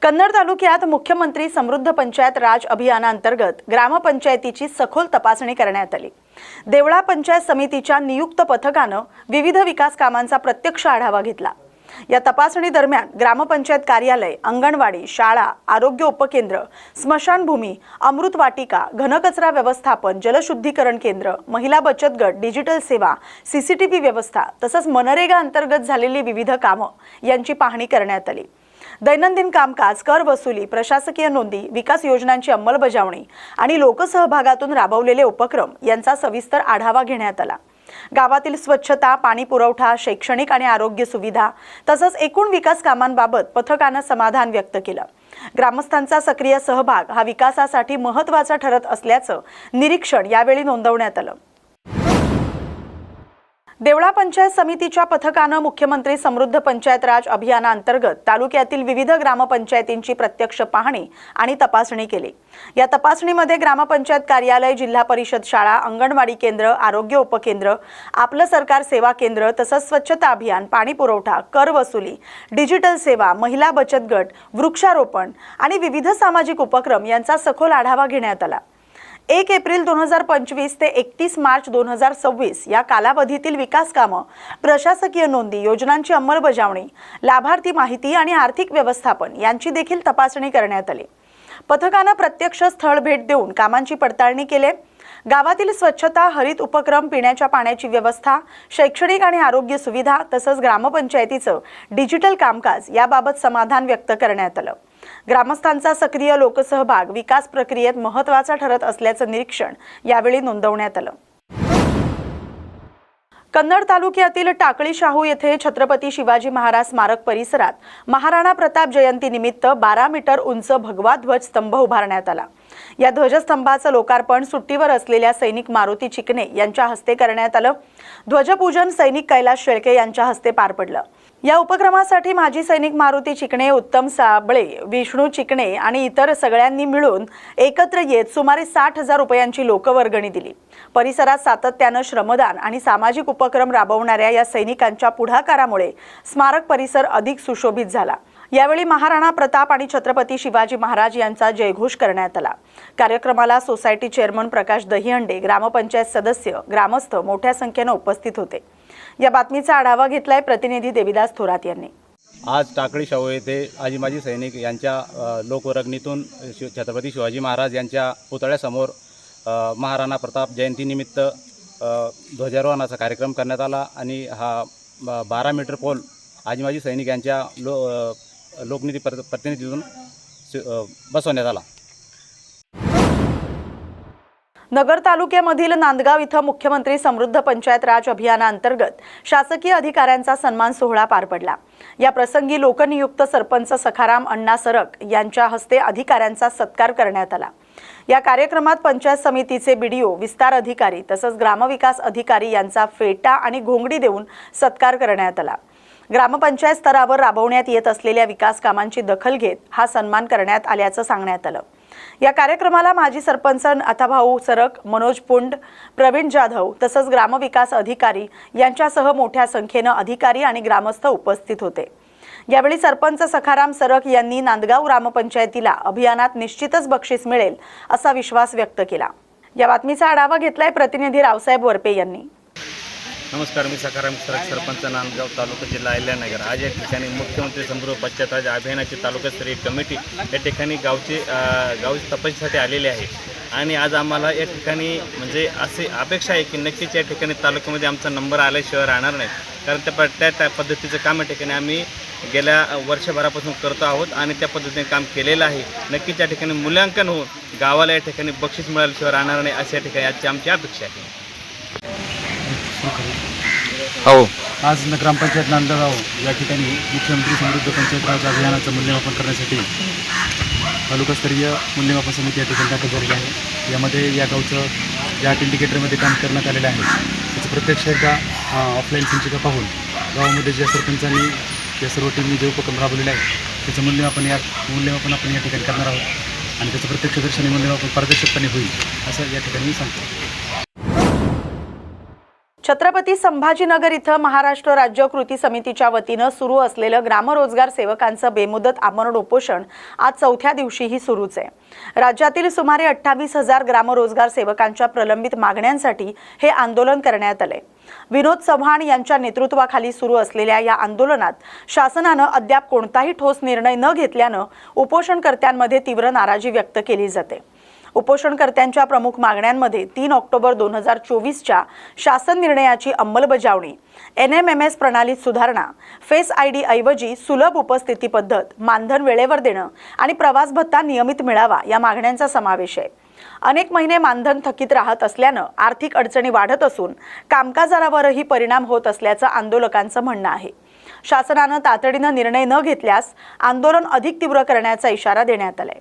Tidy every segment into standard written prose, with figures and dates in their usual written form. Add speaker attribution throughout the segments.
Speaker 1: कन्नड तालुक्यात मुख्यमंत्री समृद्ध पंचायत राज अभियानांतर्गत ग्रामपंचायतीची सखोल तपासणी करण्यात आली। देवळा पंचायत समितीच्या नियुक्त पथकाने विविध विकास कामांचा प्रत्यक्ष आढावा घेतला। या तपासणी दरम्यान ग्रामपंचायत कार्यालय, अंगणवाडी, शाळा, आरोग्य उपकेंद्र, स्मशानभूमी, अमृत वाटिका, घनकचरा व्यवस्थापन, जलशुद्धीकरण केंद्र, महिला बचत गट, डिजिटल सेवा, सीसीटीव्ही व्यवस्था तसंच मनरेगा अंतर्गत झालेली विविध कामे यांची पाहणी करण्यात आली। दैनंदिन कामकाज, कर वसुली, प्रशासकीय नोंदी, विकास योजनांची अंमलबजावणी आणि लोकसहभागातून राबवलेले उपक्रम यांचा सविस्तर आढावा घेण्यात आला। गावातील स्वच्छता, पाणी पुरवठा, शैक्षणिक आणि आरोग्य सुविधा तसंच एकूण विकास कामांबाबत पथकाने समाधान व्यक्त केलं। ग्रामस्थांचा सक्रिय सहभाग हा विकासासाठी महत्त्वाचा ठरत असल्याचं निरीक्षण यावेळी नोंदवण्यात आलं। देवळा पंचायत समितीच्या पथकाने मुख्यमंत्री समृद्ध पंचायत राज अभियानांतर्गत तालुक्यातील विविध ग्रामपंचायतींची प्रत्यक्ष पाहणी आणि तपासणी केली। या तपासणीमध्ये ग्रामपंचायत कार्यालय, जिल्हा परिषद शाळा, अंगणवाडी केंद्र, आरोग्य उपकेंद्र, आपलं सरकार सेवा केंद्र तसंच स्वच्छता अभियान, पाणी पुरवठा, कर वसुली, डिजिटल सेवा, महिला बचत गट, वृक्षारोपण आणि विविध सामाजिक उपक्रम यांचा सखोल आढावा घेण्यात आला। 1 एप्रिल 2025 ते 31 मार्च 2026 या कालावधीतील विकास कामे, प्रशासकीय नोंदी, योजनांची अंमलबजावणी, लाभार्थी माहिती आणि आर्थिक व्यवस्थापन यांची देखील तपासणी करण्यात आली। पथकाने प्रत्यक्ष स्थळ भेट देऊन कामांची पडताळणी केली। गावातील स्वच्छता, हरित उपक्रम, पिण्याच्या पाण्याची व्यवस्था, शैक्षणिक आणि आरोग्य सुविधा तसंच ग्रामपंचायतीचं डिजिटल कामकाज याबाबत समाधान व्यक्त करण्यात आलं। ग्रामस्थांचा सक्रिय लोकसहभाग विकास प्रक्रियेत महत्त्वाचा ठरत असल्याचं निरीक्षण यावेळी नोंदवण्यात आलं। कन्नड तालुक्यातील टाकळी शाहू येथे छत्रपती शिवाजी महाराज स्मारक परिसरात महाराणा प्रताप जयंतीनिमित्त 12 मीटर उंच भगवा ध्वज स्तंभ उभारण्यात आला। या ध्वजस्तंभाचं लोकार्पण सुट्टीवर असलेल्या सैनिक मारुती चिकणे यांच्या हस्ते करण्यात आलं। ध्वजपूजन सैनिक कैलास शेळके यांच्या हस्ते पार पडलं। या उपक्रमासाठी माजी सैनिक मारुती चिकणे, उत्तम साबळे, विष्णू चिकणे आणि इतर सगळ्यांनी मिळून एकत्र येत सुमारे 60,000 रुपयांची लोकवर्गणी दिली। परिसरात सातत्याने श्रमदान आणि सामाजिक उपक्रम राबवणाऱ्या या सैनिकांच्या पुढाकारामुळे स्मारक परिसर अधिक सुशोभित झाला। यावेळी महाराणा प्रताप आणि छत्रपती शिवाजी महाराज यांचा जयघोष करण्यात आला। कार्यक्रमाला सोसायटी चेअरमन प्रकाश दहीहंडे, ग्रामपंचायत सदस्य, ग्रामस्थ मोठ्या संख्येने उपस्थित होते। या बातमीचा आढावा घेतलाय प्रतिनिधी देविदास थोरात यांनी।
Speaker 2: आज टाकळी शाहू येथे आजी माजी सैनिक यांच्या लोकवर्गणीतून छत्रपती शिवाजी महाराज यांच्या पुतळ्यासमोर महाराणा प्रताप जयंतीनिमित्त ध्वजारोहणाचा कार्यक्रम करण्यात आला आणि हा 12 मीटर पोल आजी माजी सैनिक यांच्या लोकनीती प्रतिनिधीतून बसवण्यात आला।
Speaker 1: नगर तालुक्यामधील नांदगाव इथं मुख्यमंत्री समृद्ध पंचायत राज अभियानांतर्गत शासकीय अधिकाऱ्यांचा सन्मान सोहळा पार पडला। या प्रसंगी लोकनियुक्त सरपंच सखाराम अण्णा सरक यांच्या हस्ते अधिकाऱ्यांचा सत्कार करण्यात आला। या कार्यक्रमात पंचायत समितीचे बीडीओ, विस्तार अधिकारी तसंच ग्रामविकास अधिकारी यांचा फेटा आणि घोंगडी देऊन सत्कार करण्यात आला। ग्रामपंचायत स्तरावर राबवण्यात येत असलेल्या विकास कामांची दखल घेत हा सन्मान करण्यात आल्याचं सांगण्यात आलं। या कार्यक्रमाला माजी सरपंच अथाभाऊ सरक, मनोज पुंड, प्रवीण जाधव तसंच ग्रामविकास अधिकारी यांच्यासह मोठ्या संख्येने अधिकारी आणि ग्रामस्थ उपस्थित होते। यावेळी सरपंच सखाराम सरक यांनी नांदगाव ग्रामपंचायतीला अभियानात निश्चितच बक्षीस मिळेल असा विश्वास व्यक्त केला। या बातमीचा आढावा घेतलाय प्रतिनिधी रावसाहेब वरपे यांनी।
Speaker 2: नमस्कार, मी सखाराम सरक, सरपंच नांदगाव, तालुका जिल्हा अहिल्यानगर। आज या ठिकाणी मुख्यमंत्री समृद्ध पंचायत राज अभियानाची तालुकास्तरीय कमिटी या ठिकाणी गावची तपासणीसाठी आलेली आहे आणि आज आम्हाला या ठिकाणी म्हणजे असे अपेक्षा आहे की नक्कीच या ठिकाणी तालुक्यामध्ये आमचा नंबर आल्याशिवाय राहणार नाही, कारण त्या पद्धतीचं काम या ठिकाणी आम्ही गेल्या वर्षभरापासून करतो आहोत आणि त्या पद्धतीने काम केलेलं आहे। नक्कीच या ठिकाणी मूल्यांकन होऊन गावाला या ठिकाणी बक्षीस मिळाल्याशिवाय राहणार नाही अशी या ठिकाणी आजची आमची अपेक्षा आहे।
Speaker 3: हो, आज ग्रामपंचायत नांदगाव या ठिकाणी मुख्यमंत्री समृद्ध पंचायत राज अभियानाचं मूल्यमापन करण्यासाठी तालुकास्तरीय मूल्यमापन समिती या ठिकाणी दाखल झालेली आहे। यामध्ये या गावचं ज्या इंडिकेटरमध्ये काम करण्यात आलेलं आहे त्याचं प्रत्यक्ष एकदा ऑफलाईन संचिका पाहून गावामध्ये ज्या सरपंचांनी या सर्व टीमनी जे उपक्रम राबवलेले आहे त्याचं मूल्यमापन आपण या ठिकाणी करणार आहोत आणि त्याचं प्रत्यक्षदर्शनी मूल्यमापन पारदर्शकपणे होईल असं या ठिकाणी मी सांगतो।
Speaker 1: छत्रपती संभाजीनगर इथं महाराष्ट्र राज्य कृती समितीच्या वतीनं सुरू असलेलं ग्रामरोजगार सेवकांचं बेमुदत आमरण उपोषण आज चौथ्या दिवशीही सुरूच आहे। राज्यातील सुमारे 28,000 ग्रामरोजगार सेवकांच्या प्रलंबित मागण्यांसाठी हे आंदोलन करण्यात आले। विनोद चव्हाण यांच्या नेतृत्वाखाली सुरू असलेल्या या आंदोलनात शासनानं अद्याप कोणताही ठोस निर्णय न घेतल्यानं उपोषणकर्त्यांमध्ये तीव्र नाराजी व्यक्त केली जाते। उपोषणकर्त्यांच्या प्रमुख मागण्यांमध्ये 3 ऑक्टोबर 2024च्या शासन निर्णयाची अंमलबजावणी, NMMS प्रणालीत सुधारणा, फेस ID ऐवजी सुलभ उपस्थिती पद्धत, मानधन वेळेवर देणं आणि प्रवास भत्ता नियमित मिळावा या मागण्यांचा समावेश आहे। अनेक महिने मानधन थकीत राहत असल्यानं आर्थिक अडचणी वाढत असून कामकाजावरही परिणाम होत असल्याचं आंदोलकांचं म्हणणं आहे। शासनानं तातडीनं निर्णय न घेतल्यास आंदोलन अधिक तीव्र करण्याचा इशारा देण्यात आलाय।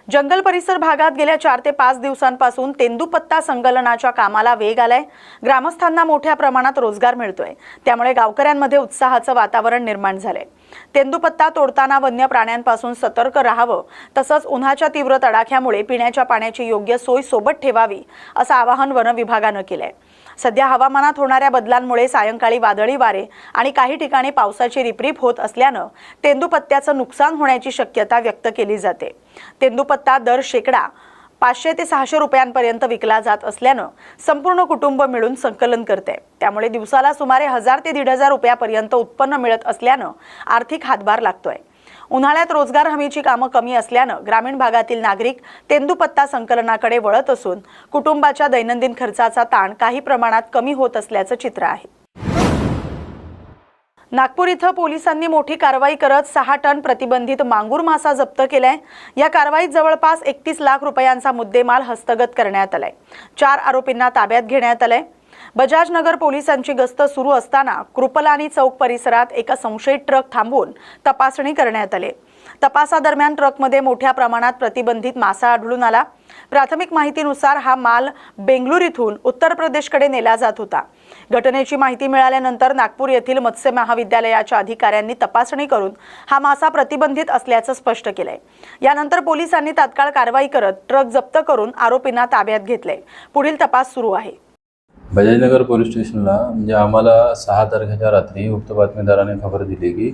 Speaker 1: जंगल परिसर भागात गेल्या 4 ते 5 दिवसांपासून तेंदूपत्ता संकलनाच्या कामाला वेग आलाय। ग्रामस्थांना मोठ्या प्रमाणात रोजगार मिळतोय, त्यामुळे गावकऱ्यांमध्ये उत्साहाचं वातावरण निर्माण झालंय। तेंदूपत्ता तोडताना वन्य प्राण्यांपासून सतर्क राहावं, तसंच उन्हाच्या तीव्र तडाख्यामुळे पिण्याच्या पाण्याची योग्य सोय सोबत ठेवावी असं आवाहन वन विभागानं केलंय। सध्या हवामानात होणाऱ्या बदलांमुळे सायंकाळी वादळी वारे आणि काही ठिकाणी पावसाची रिपरिप होत असल्यानं तेंदूपत्त्याचं नुकसान होण्याची शक्यता व्यक्त केली जाते। तेंदूपत्ता दर शेकडा 500 ते 600 रुपयांपर्यंत विकला जात असल्यानं संपूर्ण कुटुंब मिळून संकलन करते, त्यामुळे दिवसाला सुमारे 1000 ते 1500 रुपयापर्यंत उत्पन्न मिळत असल्यानं आर्थिक हातभार लागतोय। उन्हाळ्यात रोजगार हमीची कामं कमी असल्यानं ग्रामीण भागातील नागरिक तेंदूपत्ता संकलनाकडे वळत असून कुटुंबाच्या दैनंदिन खर्चाचा ताण काही प्रमाणात कमी होत असल्याचं चित्र आहे। नागपूर इथं पोलिसांनी मोठी कारवाई करत 6 टन प्रतिबंधित मांगूर मासा जप्त केलाय। या कारवाईत जवळपास 31 लाख रुपयांचा मुद्देमाल हस्तगत करण्यात आलाय। 4 आरोपींना ताब्यात घेण्यात आलंय। बजाजनगर पोलिसांची गस्त सुरू असताना कृपलानी चौक परिसरात एका संशयित ट्रक थांबवून तपासणी करण्यात आली। तपासादरम्यान ट्रकमध्ये मोठ्या प्रमाणात प्रतिबंधित मासा आढळून आला। प्राथमिक माहितीनुसार हा माल बेंगळूर इथून उत्तर प्रदेशकडे नेला जात होता। घटनेची माहिती मिळाल्यानंतर नागपूर येथील मत्स्य महाविद्यालयाच्या अधिकाऱ्यांनी तपासणी करून हा मासा प्रतिबंधित असल्याचं स्पष्ट केलंय। यानंतर पोलिसांनी तात्काळ कारवाई करत ट्रक जप्त करून आरोपींना ताब्यात घेतले। पुढील तपास सुरू आहे।
Speaker 4: बजाजनगर पोलीस स्टेशनला म्हणजे आम्हाला 6 तारखेच्या रात्री गुप्त बातमीदाराने खबर दिली की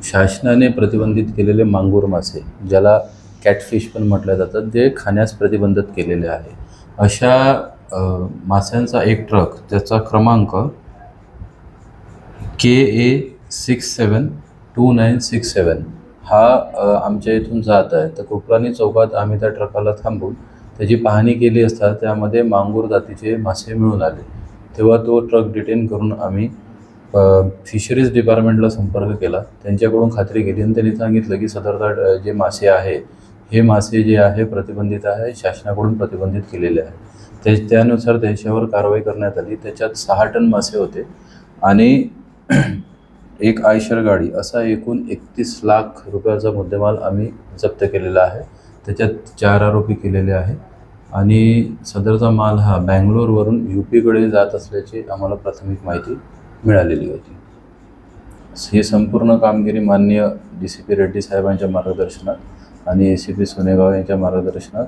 Speaker 4: शासनाने प्रतिबंधित केलेले मांगूर मासे, ज्याला कॅटफिश पण म्हटलं जातं, जे खाण्यास प्रतिबंधित केलेले आहे, अशा माशांचा एक ट्रक, त्याचा क्रमांक KA 672967 हा आमच्या इथून जात आहे। तर कृपलानी चौकात आम्ही त्या ट्रकाला थांबून त्याची पाहणी केली असता त्यामध्ये मांगूर जातीचे मासे मिळून आले। तेव्हा तो ट्रक डिटेन करून आम्ही फिशरीज डिपार्टमेंटला संपर्क केला, त्यांच्याकडून खात्री केली आणि त्यांनी सांगितलं की सदर जे मासे आहे हे मासे जे आहे प्रतिबंधित आहे, शासनाकडून प्रतिबंधित केलेले आहे। त्यानुसार त्याच्यावर कारवाई करण्यात आली। त्याच्यात 6 टन मासे होते आणि एक आयशर गाडी, असा एकूण 31 लाख रुपयाचा मुद्देमाल आम्ही जप्त केलेला आहे। त्याच्यात 4 आरोपी केलेले आहे आणि सदरचा माल हा बँगलोरवरून UPकडे जात असल्याची आम्हाला प्राथमिक माहिती मिळालेली होती। ही संपूर्ण कामगिरी माननीय DCP रेड्डी साहेबांच्या मार्गदर्शनात आणि ACP सोनेगाव यांच्या मार्गदर्शनात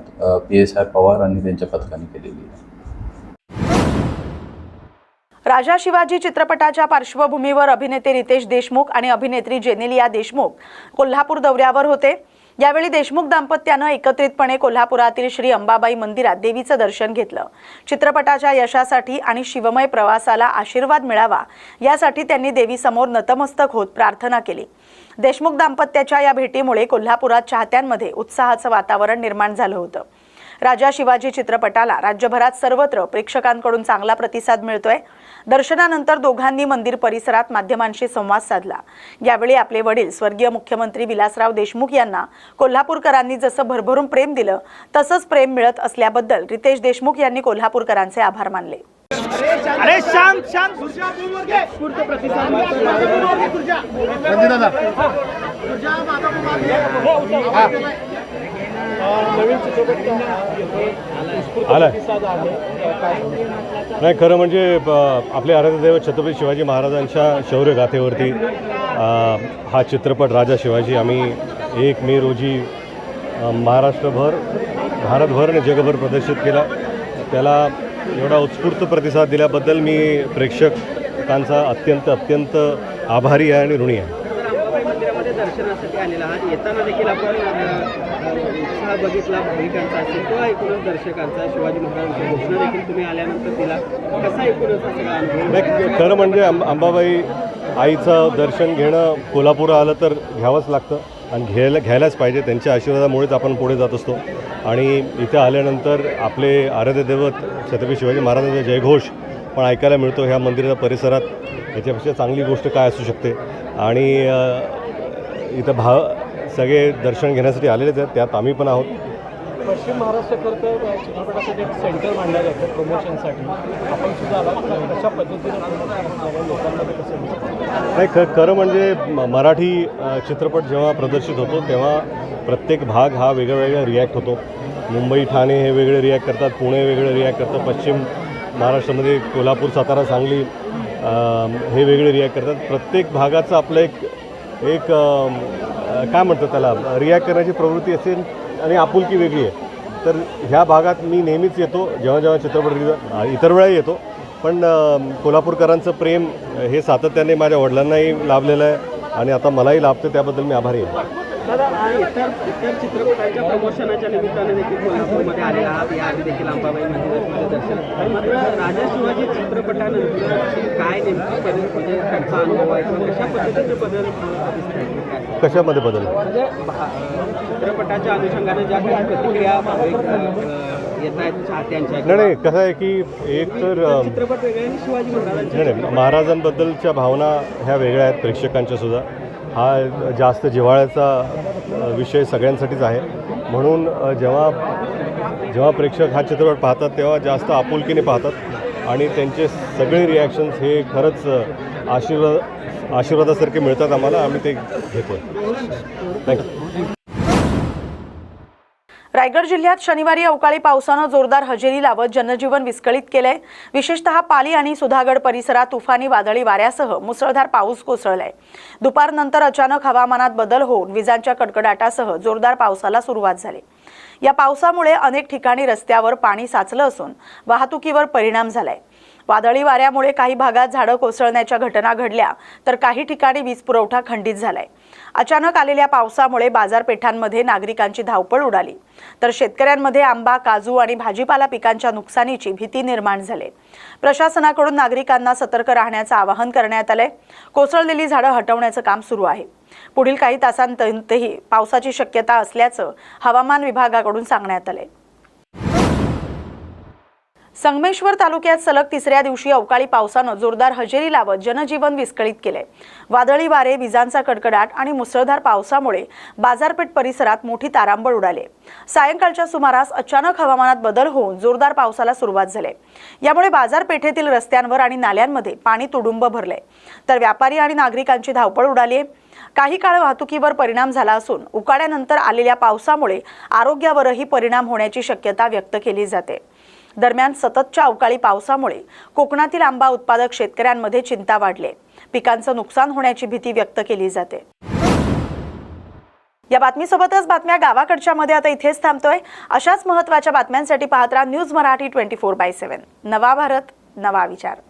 Speaker 4: PSI पवार आणि त्यांच्या पथकाने केलेली आहे।
Speaker 1: राजा शिवाजी चित्रपटाच्या पार्श्वभूमीवर अभिनेते रितेश देशमुख आणि अभिनेत्री जेनेलिया देशमुख कोल्हापूर दौऱ्यावर होते। यावेळी देशमुख दाम्पत्यानं एकत्रितपणे कोल्हापुरातील श्री अंबाबाई मंदिरात देवीचं दर्शन घेतलं। चित्रपटाच्या यशासाठी आणि शिवमय प्रवासाला आशीर्वाद मिळावा यासाठी त्यांनी देवीसमोर नतमस्तक होत प्रार्थना केली। देशमुख दाम्पत्याच्या या भेटीमुळे कोल्हापुरात चाहत्यांमध्ये उत्साहाचं वातावरण निर्माण झालं होतं। राजा शिवाजी चित्रपटाला राज्यभरात सर्वत्र प्रेक्षकांकडून चांगला प्रतिसाद मिळतोय। दर्शनानंतर दोघांनी मंदिर परिसरात माध्यमांशी संवाद साधला। यावेळी आपले वडील स्वर्गीय मुख्यमंत्री विलासराव देशमुख यांना कोल्हापूरकरांनी जसं भरभरून प्रेम दिलं तसंच प्रेम मिळत असल्याबद्दल रितेश देशमुख यांनी कोल्हापूरकरांचे आभार मानले।
Speaker 5: अरे शांत शांत पूर्ण प्रतिसाद नवीन चित्रपट
Speaker 6: आला नाही। खरं म्हणजे आपले आराध्यदैवत छत्रपती शिवाजी महाराजांच्या शौर्यगाथेवरती हा चित्रपट राजा शिवाजी आम्ही 1 मे रोजी महाराष्ट्रभर, भारतभर आणि जगभर प्रदर्शित केला। त्याला एवढा उत्स्फूर्त प्रतिसाद दिल्याबद्दल मी प्रेक्षकांचा अत्यंत आभारी आहे आणि ऋणी आहे.
Speaker 5: अंबाबाई मंदिरामध्ये दर्शनासाठी आलेला आहात. येताना देखील आपण उत्साह बघितला भाविकांचा असेल किंवा एकूणच दर्शकांचा. शिवाजी महाराजांच्या घोषणा देखील तुम्ही आल्यानंतर दिला. कसा एकूणच हा सगळा अनुभव?
Speaker 6: नाही, खरं म्हणजे अंबाबाई आईचं दर्शन घेणं कोल्हापूर आलं तर घ्यावंच लागतं आणि घ्यायलाच पाहिजे. त्यांच्या आशीर्वादामुळेच आपण पुढे जात असतो. आणि इथे आल्यानंतर आपले आराध्य दैवत छत्रपती शिवाजी महाराजांचा जयघोष पण ऐकायला मिळतो ह्या मंदिराच्या परिसरात. याच्यापेक्षा चांगली गोष्ट काय असू शकते. आणि इथं सगळे दर्शन घेण्यासाठी आलेलेच आहेत, त्यात आम्ही पण आहोत.
Speaker 5: पश्चिम महाराष्ट्राकरता चित्रपटासाठी एक सेंटर मांडलं जातं प्रमोशनसाठी. आपण सुद्धा आलात. कशा पद्धतीने लोकांमध्ये कसं?
Speaker 6: नाही, खरं म्हणजे मराठी चित्रपट जेव्हा प्रदर्शित होतो तेव्हा प्रत्येक भाग हा वेगळा रिॲक्ट होतो. मुंबई ठाणे हे वेगळे रिॲक्ट करतात, पुणे वेगळे रिॲक्ट करतात, पश्चिम महाराष्ट्रामध्ये कोल्हापूर सातारा सांगली हे वेगळे रिॲक्ट करतात. प्रत्येक भागाचं आपलं एक काय म्हणतात त्याला रिॲक्ट करण्याची प्रवृत्ती असेल आणि आपुलकी वेगळी आहे. तर ह्या भागात मी नेहमीच येतो जेव्हा चित्रपट इतर वेळाही येतो. पण कोल्हापूरकरांचं प्रेम हे सातत्याने माझ्या वडिलांनाही लाभलेलं आहे आणि आता मलाही लाभतं, त्याबद्दल मी आभारी आहे.
Speaker 5: दादा, इतर चित्रपटांच्या प्रमोशनाच्या निमित्ताने देखील कोल्हापूरमध्ये आलेला आहात. याआधी देखील अंबाबाई मंदिरामध्ये दर्शन. मात्र राजा शिवाजी चित्रपटानंतर काय नेमकं बदल म्हणजे त्यांचा अनुभव आहे किंवा कशा पद्धतीचे बदल दिसतात?
Speaker 6: कशामध्ये बदल?
Speaker 5: म्हणजे चित्रपटाच्या अनुषंगाने ज्या काही प्रतिक्रिया येत आहेत चाहत्यांच्या.
Speaker 6: नाही, कसं आहे की एक तर
Speaker 5: चित्रपट वेगळे आणि शिवाजी महाराजांचे
Speaker 6: नाही, महाराजांबद्दलच्या भावना ह्या वेगळ्या आहेत प्रेक्षकांच्या सुद्धा. हा जास्त जिव्हाळ्याचा विषय सगळ्यांसाठीच आहे. म्हणून जेव्हा प्रेक्षक हा चित्रपट पाहतात तेव्हा जास्त आपुलकीने पाहतात आणि त्यांचे सगळे रिॲक्शन्स हे खरंच आशीर्वादासारखे मिळतात आम्हाला. आम्ही ते घेतो. थँक्यू.
Speaker 1: रायगड जिल्ह्यात शनिवारी अवकाळी पावसानं जोरदार हजेरी लावत जनजीवन विस्कळीत केलंय. विशेषतः पाली आणि सुधागड परिसरात तुफानी वादळी वाऱ्यासह मुसळधार पाऊस कोसळलाय. दुपारनंतर अचानक हवामानात बदल होऊन विजांच्या कडकडाटासह जोरदार पावसाला सुरुवात झाली. या पावसामुळे अनेक ठिकाणी रस्त्यावर पाणी साचलं असून वाहतुकीवर परिणाम झालाय. वादळी वाऱ्यामुळे काही भागात झाडं कोसळण्याच्या घटना घडल्या तर काही ठिकाणी वीज पुरवठा खंडित झालाय. अचानक आलेल्या पावसामुळे बाजारपेठांमध्ये नागरिकांची धावपळ उडाली तर शेतकऱ्यांमध्ये आंबा, काजू आणि भाजीपाला पिकांच्या नुकसानीची भीती निर्माण झाली. प्रशासनाकडून नागरिकांना सतर्क राहण्याचं आवाहन करण्यात आलंय. कोसळलेली झाडं हटवण्याचं काम सुरू आहे. पुढील काही तासांतही पावसाची शक्यता असल्याचं हवामान विभागाकडून सांगण्यात आलंय. संगमेश्वर तालुक्यात सलग तिसऱ्या दिवशी अवकाळी पावसानं जोरदार हजेरी लावत जनजीवन विस्कळीत केलंय. वादळी वारे, विजांचा कडकडाट आणि मुसळधार पावसामुळे बाजारपेठ परिसरात मोठी तारांबळ उडाली. सायंकाळच्या सुमारास अचानक हवामानात बदल होऊन जोरदार पावसाला सुरुवात झाली. यामुळे बाजारपेठेतील रस्त्यांवर आणि नाल्यांमध्ये पाणी तुडुंब भरले तर व्यापारी आणि नागरिकांची धावपळ उडाली. काही काळ वाहतुकीवर परिणाम झाला असून उकाड्यानंतर आलेल्या पावसामुळे आरोग्यावरही परिणाम होण्याची शक्यता व्यक्त केली जाते. दरम्यान सततच्या अवकाळी पावसामुळे कोकणातील आंबा उत्पादक शेतकऱ्यांमध्ये चिंता वाढली. पिकांचं नुकसान होण्याची भीती व्यक्त केली जाते. या बातमीसोबतच बातम्या गावाकडच्या मध्ये आता इथेच थांबतोय. अशाच महत्त्वाच्या बातम्यांसाठी पाहत राहा न्यूज मराठी 24/7. नवा भारत, नवा विचार.